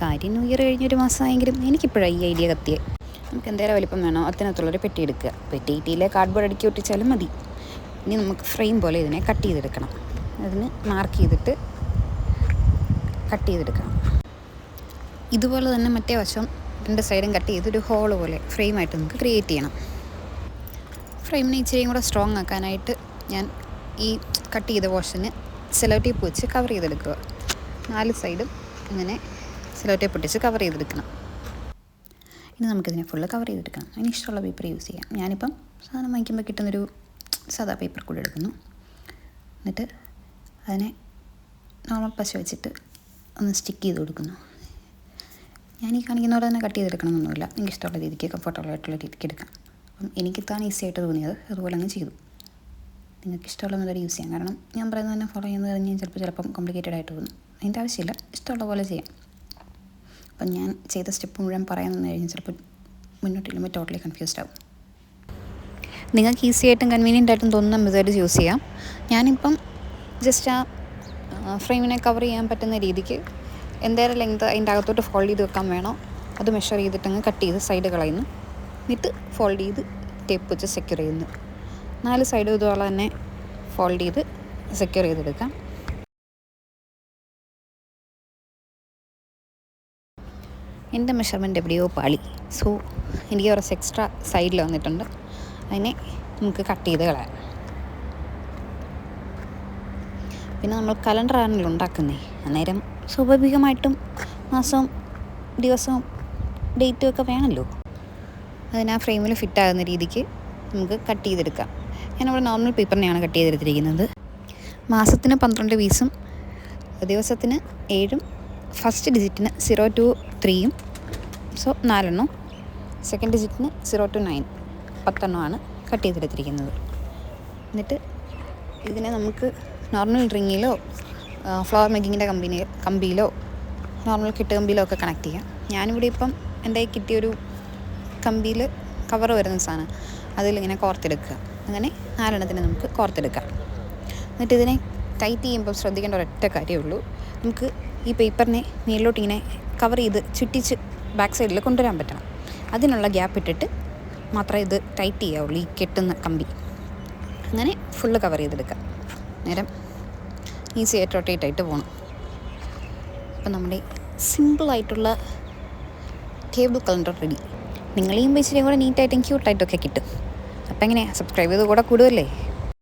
കാര്യം new year കഴിഞ്ഞൊരു മാസമായെങ്കിലും എനിക്കിപ്പോഴാണ് ഈ ഐഡിയ കത്തിയെ. നമുക്ക് എന്തേലും വലിപ്പം വേണോ അതിനകത്തുള്ളൊരു പെട്ടി എടുക്കുക. പെട്ടിയിലെ കാർഡ്ബോർഡ് അടുക്കി ഒട്ടിച്ചാലും മതി. ഇനി നമുക്ക് ഫ്രെയിം പോലെ ഇതിനെ കട്ട് ചെയ്തെടുക്കണം. അതിന് മാർക്ക് ചെയ്തിട്ട് കട്ട് ചെയ്തെടുക്കണം. ഇതുപോലെ തന്നെ മറ്റേ വശം 2 സൈഡും കട്ട് ചെയ്തൊരു ഹോള് പോലെ ഫ്രെയിമായിട്ട് നമുക്ക് ക്രിയേറ്റ് ചെയ്യണം. ഫ്രെയിമിനെ ഇച്ചിരിയും കൂടെ സ്ട്രോങ് ആക്കാനായിട്ട് ഞാൻ ഈ കട്ട് ചെയ്ത പോർഷന് സെല്ലോ ടേപ്പ് വെച്ച് കവർ ചെയ്തെടുക്കുക. 4 സൈഡും ഇങ്ങനെ സെല്ലോ ടേപ്പ് ഒട്ടിച്ച് കവർ ചെയ്തെടുക്കണം. ഇനി നമുക്കിതിനെ ഫുള്ള് കവർ ചെയ്തെടുക്കണം. അതിന് ഇഷ്ടമുള്ള പേപ്പർ യൂസ് ചെയ്യാം. ഞാനിപ്പം സാധനം വാങ്ങിക്കുമ്പോൾ കിട്ടുന്നൊരു സാധാ പേപ്പർ കൂടെ എടുക്കുന്നു. എന്നിട്ട് അതിനെ നോർമൽ പശ വെച്ചിട്ട് ഒന്ന് സ്റ്റിക്ക് ചെയ്ത് കൊടുക്കുന്നു. ഞാൻ ഈ കാണിക്കുന്ന പോലെ തന്നെ കട്ട് ചെയ്തെടുക്കണമെന്നൊന്നുമില്ല. നിങ്ങൾക്ക് ഇഷ്ടമുള്ള രീതിക്ക് കംഫർട്ടബിൾ ആയിട്ടുള്ള രീതിക്ക് എടുക്കാം. അപ്പം എനിക്കിതാണ് ഈസി ആയിട്ട് തോന്നിയത്, അതുപോലെ അങ്ങ് ചെയ്തു. നിങ്ങൾക്ക് ഇഷ്ടമുള്ള മെത്തേഡ് യൂസ് ചെയ്യാം. കാരണം ഞാൻ പറയുന്നത് തന്നെ ഫോളോ ചെയ്യുന്നത് കഴിഞ്ഞാൽ ചിലപ്പം കോംപ്ലിക്കേറ്റഡ് ആയിട്ട് തോന്നും. അതിൻ്റെ ആവശ്യമില്ല, ഇഷ്ടമുള്ള പോലെ ചെയ്യാം. അപ്പം ഞാൻ ചെയ്ത സ്റ്റെപ്പ് മുഴുവൻ പറയാൻ നിന്ന് കഴിഞ്ഞാൽ ചിലപ്പോൾ മുന്നോട്ട് ചെല്ലുമ്പോൾ ടോട്ടലി കൺഫ്യൂസ്ഡ് ആവും. നിങ്ങൾക്ക് ഈസി ആയിട്ടും കൺവീനിയൻ്റ് ആയിട്ടും തോന്നുന്ന മെത്തേഡ് യൂസ് ചെയ്യാം. ഞാനിപ്പം ജസ്റ്റ് ആ ഫ്രെയിമിനെ കവർ ചെയ്യാൻ പറ്റുന്ന രീതിക്ക് എന്തേലും ലെങ്ത് അതിൻ്റെ അകത്തോട്ട് ഫോൾഡ് ചെയ്ത് വെക്കാൻ വേണോ അത് മെഷർ ചെയ്തിട്ടങ്ങ് കട്ട് ചെയ്ത് സൈഡ് കളയുന്നു. എന്നിട്ട് ഫോൾഡ് ചെയ്ത് ടേപ്പ് വെച്ച് സെക്യൂർ ചെയ്യുന്നു. 4 സൈഡും ഇതുപോലെ തന്നെ ഫോൾഡ് ചെയ്ത് സെക്യൂർ ചെയ്തെടുക്കാം. എൻ്റെ മെഷർമെൻറ്റ് എവിടെയോ പാളി. സോ എനിക്ക് കുറച്ച് എക്സ്ട്രാ സൈഡിൽ വന്നിട്ടുണ്ട്. അതിനെ നമുക്ക് കട്ട് ചെയ്ത് കളയാം. പിന്നെ നമ്മൾ കലണ്ടറാണല്ലോ ഉണ്ടാക്കുന്നത്. അന്നേരം സ്വാഭാവികമായിട്ടും മാസവും ദിവസവും ഡേറ്റും ഒക്കെ വേണമല്ലോ. അതിന് ആ ഫ്രെയിമിൽ ഫിറ്റാകുന്ന രീതിക്ക് നമുക്ക് കട്ട് ചെയ്തെടുക്കാം. ഞാനിവിടെ നോർമൽ പേപ്പറിനെയാണ് കട്ട് ചെയ്തെടുത്തിരിക്കുന്നത്. മാസത്തിന് 12 പീസും ദിവസത്തിന് 7ഉം ഫസ്റ്റ് ഡിജിറ്റിന് 0 to 3ഉം സോ 4 എണ്ണം, സെക്കൻഡ് ഡിജിറ്റിന് 0 to 9 10 എണ്ണമാണ് കട്ട് ചെയ്തെടുത്തിരിക്കുന്നത്. എന്നിട്ട് ഇതിനെ നമുക്ക് നോർമൽ റിങ്ങിലോ ഫ്ലവർ മേക്കിങ്ങിൻ്റെ കമ്പിയിലോ നോർമൽ കിട്ട് കമ്പിയിലോ ഒക്കെ കണക്ട് ചെയ്യാം. ഞാനിവിടെ ഇപ്പം എൻ്റെ കിട്ടിയൊരു കമ്പിയിൽ കവർ വരുന്ന സാധനം അതിലിങ്ങനെ കോർത്തെടുക്കുക. അങ്ങനെ 4 എണ്ണത്തിന് നമുക്ക് കോർത്തെടുക്കാം. എന്നിട്ട് ഇതിനെ ടൈറ്റ് ചെയ്യുമ്പോൾ ശ്രദ്ധിക്കേണ്ട ഒരൊറ്റ കാര്യമേ ഉള്ളൂ. നമുക്ക് ഈ പേപ്പറിനെ മേളിലോട്ട് ഇങ്ങനെ കവർ ചെയ്ത് ചുറ്റിച്ച് ബാക്ക് സൈഡിൽ കൊണ്ടുവരാൻ പറ്റണം. അതിനുള്ള ഗ്യാപ്പ് ഇട്ടിട്ട് മാത്രമേ ഇത് ടൈറ്റ് ചെയ്യാവുള്ളൂ, ഈ കെട്ടുന്ന കമ്പി. അങ്ങനെ ഫുള്ള് കവർ ചെയ്തെടുക്കാം. നേരം ഈസി ആയിട്ട് റൊട്ടേറ്റ് ആയിട്ട് പോകണം. അപ്പം നമ്മുടെ സിമ്പിളായിട്ടുള്ള ടേബിൾ കലണ്ടർ റെഡി. നിങ്ങളെയും ഇച്ചിരി കൂടെ നീറ്റായിട്ടും ക്യൂട്ടായിട്ടൊക്കെ കിട്ടും. അപ്പം എങ്ങനെയാണ് സബ്സ്ക്രൈബ് ചെയ്ത് കൂടെ കൂടുമല്ലേ?